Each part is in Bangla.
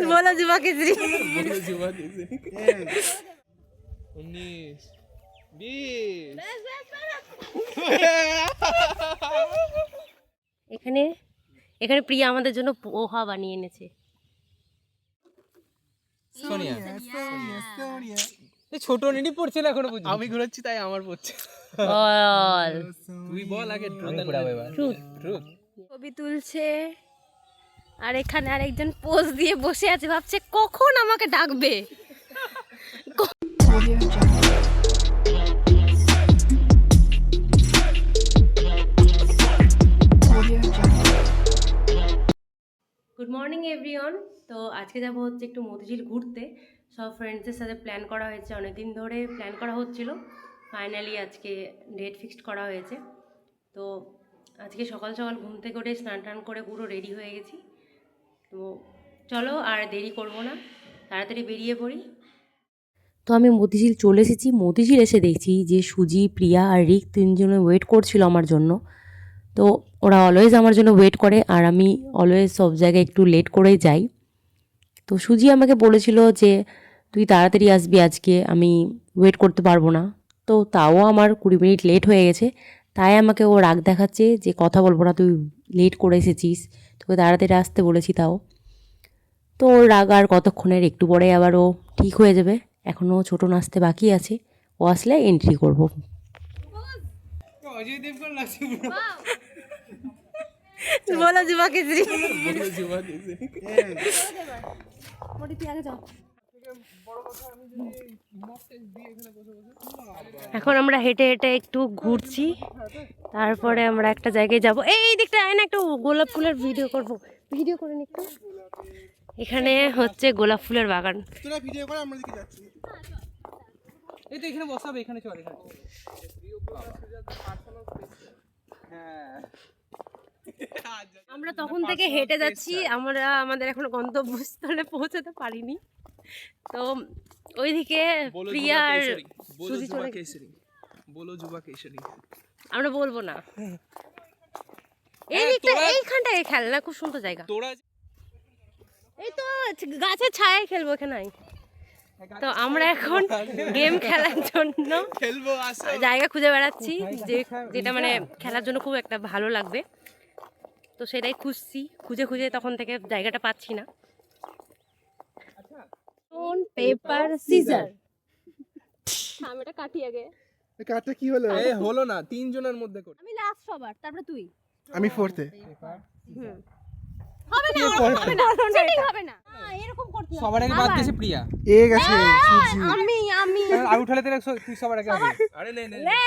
बोलो जुबा केसरी। 19 20 এখানে এখানে প্রিয়া আমাদের জন্য পোহা বানিয়ে এনেছে। সোনিয়া এই ছোট নেডি পড়ছে না এখনো পর্যন্ত। আমি ঘুরাচ্ছি তাই আমার পড়ছে। বল তুই বল আগে ট্রুথ পড়াবে এবার। ট্রুথ ছবি তুলছে আর এখানে আরেকজন পোজ দিয়ে বসে আছে, ভাবছে কখন আমাকে ডাকবে। Good morning everyone. তো আজকে যাবো হচ্ছে একটু মতিঝিল ঘুরতে, সব ফ্রেন্ডসের সাথে প্ল্যান করা হয়েছে, অনেকদিন ধরে প্ল্যান করা হচ্ছিল, ফাইনালি আজকে ডেট ফিক্সড করা হয়েছে। তো আজকে সকাল সকাল ঘুম থেকে উঠে স্নান টান করে পুরো রেডি হয়ে গেছি। তো চলো আর দেরি করব না, তাড়াতাড়ি বেরিয়ে পড়ি। তো আমি মতিঝিল চলে এসেছি। মতিঝিল এসে দেখছি যে সুজি, প্রিয়া আর রিক তিনজনে ওয়েট করছিল আমার জন্য। তো ওরা অলওয়েজ আমার জন্য ওয়েট করে আর আমি অলওয়েজ সব জায়গায় একটু লেট করেই যাই। তো সুজি আমাকে বলেছিল যে তুই তাড়াতাড়ি আসবি, আজকে আমি ওয়েট করতে পারবো না। তো তাও আমার 20 মিনিট লেট হয়ে গেছে, তাই আমাকে ও রাগ দেখাচ্ছে যে কথা বলবো না, তুই লেট করে এসেছিস, তোকে তাড়াতাড়ি আসতে বলেছি তাও। তো ওর রাগ আর কতক্ষণের, একটু পরে আবার ও ঠিক হয়ে যাবে। এখনও ছোটো নাচতে বাকি আছে, ও আসলে এন্ট্রি করবো। অজয় দেবগন লাগছে পুরো। বলো যুবা কেসরি। বলো যুবা কেসরি। মোটি তুই আগে যাও। এখন আমরা হেঁটে হেঁটে একটু ঘুরছি, তারপরে আমরা একটা জায়গায় যাব। এই দিকটা আয় না, একটু গোলাপ ফুলের ভিডিও করব, ভিডিও করে নি একটু। এখানে হচ্ছে গোলাপ ফুলের বাগান। তোরা ভিডিও করে আমরা দিকে যাচ্ছি। এই তো এখানে বসাবে, এখানে চল এখানে। হ্যাঁ আমরা তখন থেকে হেঁটে যাচ্ছি, আমরা আমাদের এখনো গন্তব্যস্থলে পৌঁছাতে পারিনি। তো ওইদিকে প্রিয়া আর সুজি চলে গেছে। বলো যুবা কেশরী। আমরা বলবো না। এই দিকটা, এইখানটায় খেলনা খুব সুন্দর জায়গা। তোরা এই তো গাছের ছায়ায় খেলবো এখানে। তো আমরা এখন গেম খেলার জন্য খেলবো জায়গা খুঁজে বেড়াচ্ছি, যেটা মানে খেলার জন্য খুব একটা ভালো লাগবে। তো সেটাই খুঁজছি, খুঁজে খুঁজে তখন থেকে জায়গাটা পাচ্ছি না। Stone paper scissor. আমি এটা কাটি আগে। কাটটা কি হলো? এই হলো না, তিনজনের মধ্যে কর। আমি লাস্ট সবার, তারপরে তুই। আমি ফোর্থে। হবে না, হবে না, চিটিং হবে না। এরকম করতে হবে। সবার আগে বাদ গেছে প্রিয়া। এ গেছে সুজি। আমি আউট হলে তুই সবার আগে হবে। আরে নে নে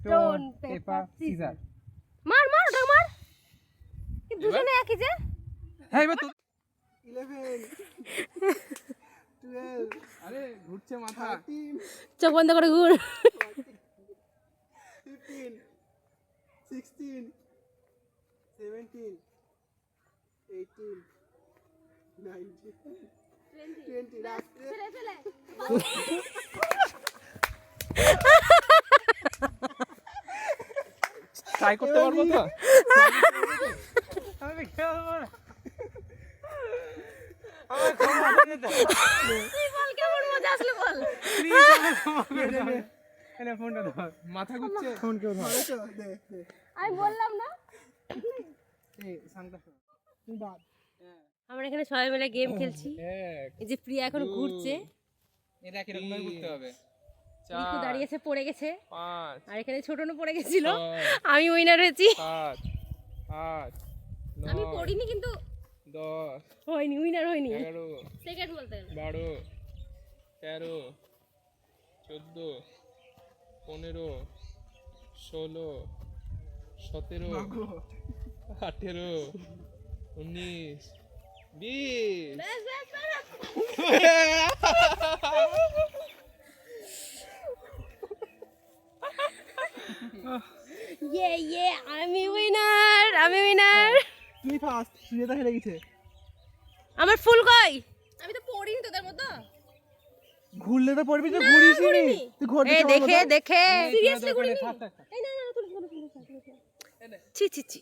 স্টোন পেপার সিজার। মার মার ওটা মার। কি দুজনে একই যে? হ্যাঁ এবার তো 11 12 আরে ঘুরছে মাথা। 13 চোখ বন্ধ করে ঘুর। 15 16 17 18 19 20 লাস্ট ট্রাই করতে পারবো তো? আমি খেলবো না। আমার ক্ষমা করে দাও। তুই বল কেমন মজা আসলো বল। প্লিজ আমার ক্ষমা করে দাও। এনে ফোনটা দাও। মাথা ঘুরছে। ফোন কেউ ধর দে দে আমি বললাম না। এই সাংটা তুই বাদ। আমরা এখানে সবাই মিলে গেম খেলছি। এক এই যে প্রিয়া এখন ঘুরছে, এটা কি রকম ভাবে ঘুরতে হবে? রিকু দাঁড়িয়েছে, পড়ে গেছে, 5 আর এখানে ছোটনও পড়ে গেছিল, আমি উইনার হয়েছি। 7 8 আমি পড়িনি কিন্তু 10 হয়নি, উইনার হয়নি, 11 সেকেন্ড বলতে 12 13 14 15 16 17 18 19 20 ইয়ে আমি উইনার, আমি উইনার। তুই ফার্স্ট, সুজেতা হেরে গেছে। আমার ফুল কই? আমি তো পড়িনি তোদের মতো। ঘুরলে তো পড়বি, তো ঘুরিসই নি। তুই ঘুরতে এই দেখে দেখে সিরিয়াসলি ঘুরে ঘুরিনি। এই না না তুই ছি ছি ছি,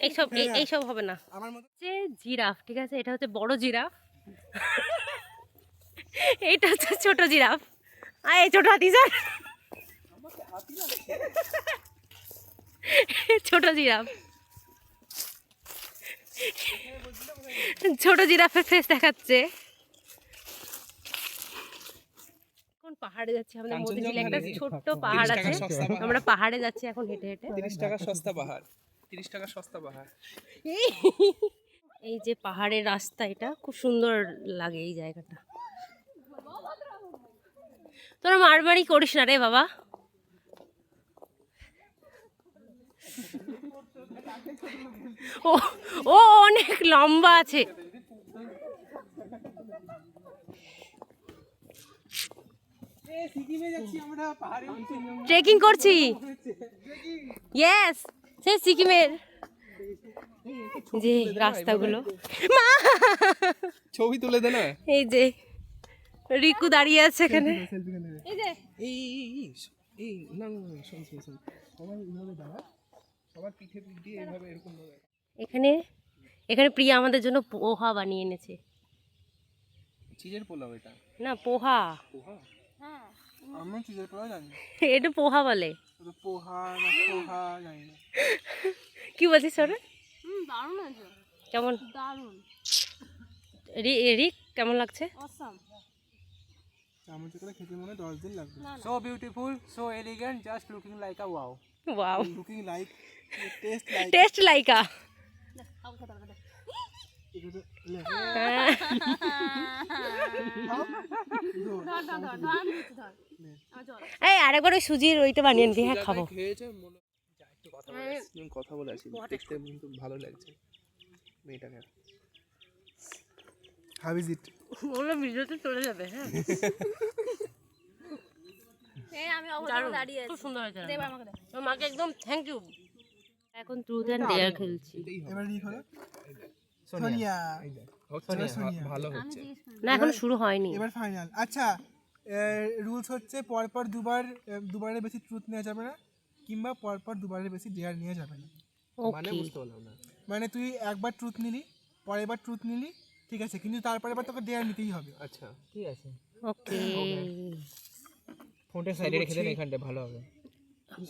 এইসব হবে না। আমার মতো হচ্ছে জিরাফ, ঠিক আছে, এটা হচ্ছে বড় জিরাফ, এইটা হচ্ছে ছোট জিরাফ। এই ছোট হাতি স্যার, ছোট জিরাফ, ছোট জিরাফের ফেস দেখাচ্ছে। এখন পাহাড়ে যাচ্ছি, আমাদের মতিঝিলে একটা ছোট্ট পাহাড় আছে, আমরা পাহাড়ে যাচ্ছি এখন হেঁটে হেঁটে। 30 টাকা সস্তা পাহাড়, 30 টাকা সস্তা পাহাড়। এই যে পাহাড়ের রাস্তা, এটা খুব সুন্দর লাগে এই জায়গাটা। তোরা মারবাড়ি করিস না রে বাবা। ও ও অনেক লম্বা আছে। সিকিমে যাচ্ছি আমরা, পাহাড়ে ট্রেকিং করছি। ইয়েস, সেই সিকিমের যে রাস্তাগুলো। মা, ছবি তুলে দে না। এই যে রিকু দাঁড়িয়ে আছে এখানে। এই এই না শোন, সবাই এইভাবে দাঁড়া, সবার পিঠে পিঠ দিয়ে এইভাবে এরকম ভাবে। এখানে এখানে প্রিয়া আমাদের জন্য পোহা বানিয়ে এনেছে। চিজের পোলাও এটা? না, পোহা। পোহা? আমি চিজের পোলাও জানি না। এটা পোহা বলে। ওটা পোহা না পোহা জানি না। কি বলছিস ওরা? দারুণ আছে, কেমন দারুণ, রিক কেমন লাগছে? অসাম। চামচে করে খেতে মনে 10 দিন লাগবে। So beautiful, so elegant, just looking like a wow. Wow, looking like, taste like. Taste like a. এই আরেকবার ওই সুজির ওইটা বানিয়ে নিবি। হ্যাঁ, খাবো। খেয়েছে মনে যা, একটু কথা বলে আসি, দেখতে কিন্তু ভালো লাগছে মেয়েটাকে। How is it? ওগুলো ভিডিওতে চলে যাবে। হ্যাঁ, এই আমি অবশ্যই দাঁড়িয়ে আছি। খুব সুন্দর হয়েছে। দে এবার আমাকে দে। আমার মাকে একদম থ্যাংক ইউ। এখন ট্রুথ অ্যান্ড ডেয়ার খেলছি। এবার রিক হলো সোনিয়া। ভালো হচ্ছে। না, এখন শুরু হয়নি। এবার ফাইনাল। আচ্ছা, রুলস হচ্ছে পরপর দুবারের বেশি ট্রুথ নেওয়া যাবে না, কিংবা পরপর দুবারের বেশি ডেয়ার নেওয়া যাবে না। মানে ওকে, বুঝতে পারলাম না। মানে তুই একবার ট্রুথ নিলি, পরের বার ট্রুথ নিলি, ঠিক আছে, কিন্তু তারপরের বার তোকে ডেয়ার নিতেই হবে। আচ্ছা ঠিক আছে, ওকে। ফোনটা সাইডে রেখে দেন, এখানটা ভালো হবে।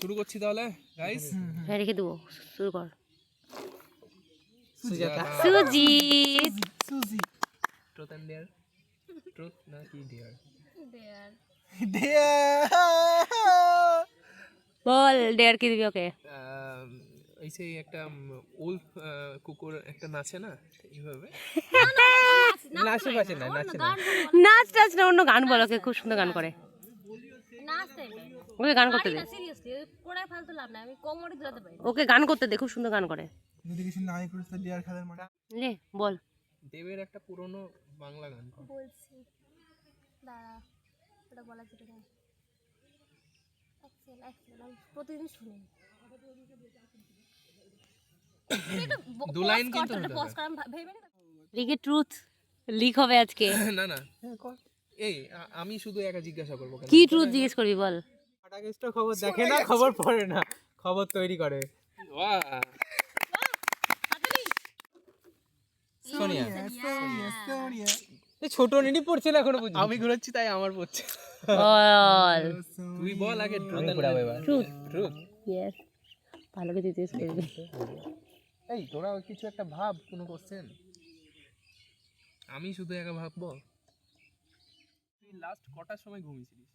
শুরু করছি তাহলে গাইস। হ্যাঁ, রেখে দেবো। শুরু কর। সুজাতা, সুজিত, সুজি ট্রুথ এন্ড ডেয়ার, ট্রুথ না কি ডেয়ার? ডেয়ার। বল ডেয়ার কি দিবি ওকে? এই সেই একটা উলফ কুকুর একটা নাচে না এইভাবে, নাচে পাচ্ছে না, নাচে না, নাচ টাচ না, অন্য গান বল ওকে, খুব সুন্দর গান করে। নাচতে ওকে গান করতে দে, সিরিয়াসলি কোড়ায় ফালতু লাভ না, আমি কোমরে ধরাতে পারি। ওকে গান করতে দে, খুব সুন্দর গান করে। যদি কিছু নাই করিস তো ডেয়ার খেলার মানে লে বল। দেবের একটা পুরনো বাংলা গান কর। বলছি দাঁড়া, ওটা বলা যেতে না। আমি প্রতিদিন শুনি। দু লাইন কিন্তু পজ কর, আমি ভেবে না। রিকে ট্রুথ লিক হবে আজকে। না না, এই আমি শুধু একা জিজ্ঞাসা করবো কেন? কি ট্রুথ জিজ্ঞেস করবি বল। ফাটাকেস্ট খবর দেখে না, খবর পড়ে না, খবর তৈরি করে। বাহ, সোনিয়া, সোনিয়া। এই ছোট নিডি পড়ছে না এখনো পর্যন্ত। আমি ঘুরাচ্ছি তাই আমার পড়ছে। বল তুই বল আগে। ট্রুথ। ট্রুথ। ইয়েস, ভালো করে জিজ্ঞেস করবি। এই তোরা কিছু একটা ভাব, কোনো কোশ্চেন। আমি শুধু একা ভাববো। তুই লাস্ট কটার সময় ঘুমিয়েছিলিস?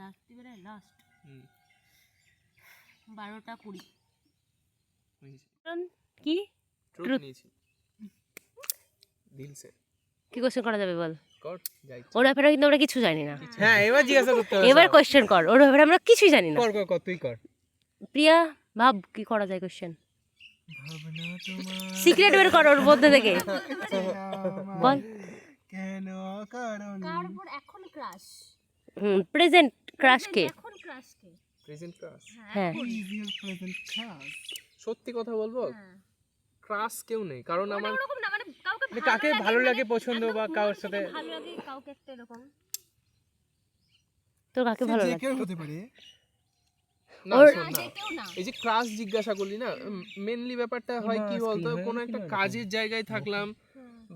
রাত্রিবেলায় লাস্ট হুম, 12:20। ঘুমিয়েছি। কি ট্রুথ Truth. নিয়েছি দিল সে। কি কোশ্চেন করা যাবে বল। কর যাই। ওর ব্যাপারে কিন্তু আমরা কিছু জানি না। হ্যাঁ, এবার জিজ্ঞাসা করতে হবে। এবার কোশ্চেন কর, ওর ব্যাপারে আমরা কিছুই জানি না। কর কর কর, তুই কর। প্রিয়া ভাব কি করা যায় কোশ্চেন। ভাবনা তোমার সিক্রেট বের কর ওর মধ্যে থেকে, বল। কেন কারণ কার উপর এখন ক্রাশ? প্রেজেন্ট ক্রাশ কে? এখন ক্রাশ কে? Present crush. হ্যাঁ, ইজিয়ার প্রেজেন্ট ক্লাস। সত্যি কথা বলবো, হ্যাঁ। ক্রাশ কেউ নেই, কারণ আমার ওরকম না, মানে কাউকে মানে কাকে ভালো লাগে পছন্দ বা কারোর সাথে ভালো লাগে, কাউকে একটা এরকম। তোর কাকে ভালো যে লাগে? কেউ হতে পারে। না ওর- শোন না, এই যে ক্রাশ জিজ্ঞাসা করলি না, মেনলি ব্যাপারটা হয় কি বলতো, কোনো একটা কাজের জায়গায় থাকলাম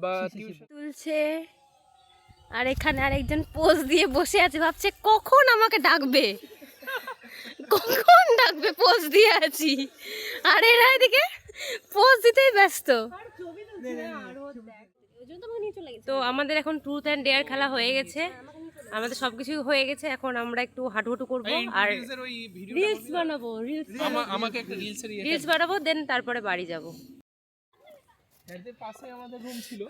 বা টিউশন তুলছে আর এখানে আরেকজন পোজ দিয়ে বসে আছে, ভাবছে কখন আমাকে ডাকবে, কখন ডাকবে, পোজ দিয়ে আছি। আর এরা এদিকে পোজ দিতেই ব্যস্ত। তো আমাদের এখন ট্রুথ অ্যান্ড ডেয়ার খেলা হয়ে গেছে, আমাদের সব কিছু হয়ে গেছে। এখন আমরা একটু হাঁটুহাঁটু করবো আর রিলসের ওই ভিডিও রিলস বানাবো, আমাকে একটা রিলসের রিলস বানাবো, দেন তারপরে বাড়ি যাব। এদের পাশে আমাদের রুম ছিল,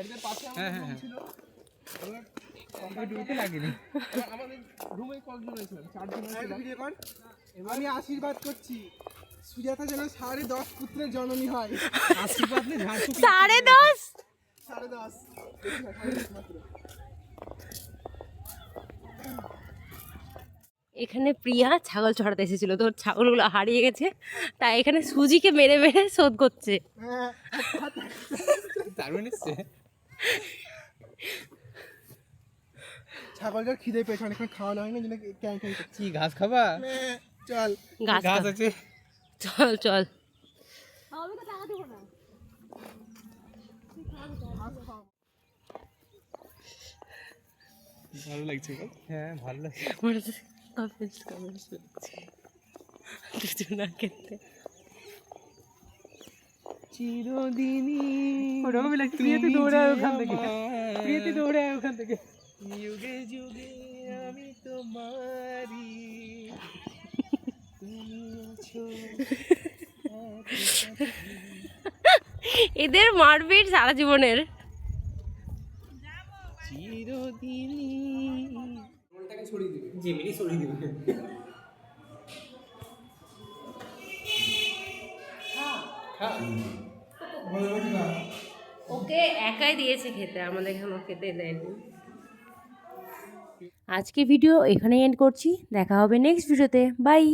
এদের পাশে আমাদের রুম ছিল, আমাদের রুমে কতজন ছিলাম, 4 জন ছিলাম। ভিডিও কর। আমি আশীর্বাদ করছি সুজাতা যেন 10.5 পুত্রের জননী হয়। আশীর্বাদ নেই, ঝাড় 10:30 10.5 মাত্র। এখানে প্রিয়া ছাগল চড়াতে এসেছিল, তো ওর ছাগলগুলো হারিয়ে গেছে, তাই এখানে সুজিকে মেরে মেরে শোধ করছে। হ্যাঁ, দারুণ এসছে। ছাগলটার খিদে পেয়েছে, অনেকক্ষণ খাওয়ানো হয়নি, যেন ক্যাং ক্যাং করছে। কি ঘাস খাবা? চল গাছ ঘাস খা। আছে। চল চল। ভালো লাগছে গো। হ্যাঁ ভালো লাগছে। কমেন্টস লাগছে দুজনা খেতে। চিরদিনই ওরকমই লাগছে। প্রিয়তি দৌড়ায় ওখান থেকে, প্রিয়তি দৌড়ায় ওখান থেকে। যুগে যুগে আমি তোমারি, তুমি আছো। এদের মারপিট সারা জীবনের। চিরদিনই জিমিনি সরিয়ে দিবে। ওকে একাই দিয়েছে খেতে, আমাদের এখনো খেতে দেয়নি। আজকে ভিডিও এখানেই এন্ড করছি, দেখা হবে নেক্সট ভিডিওতে, বাই।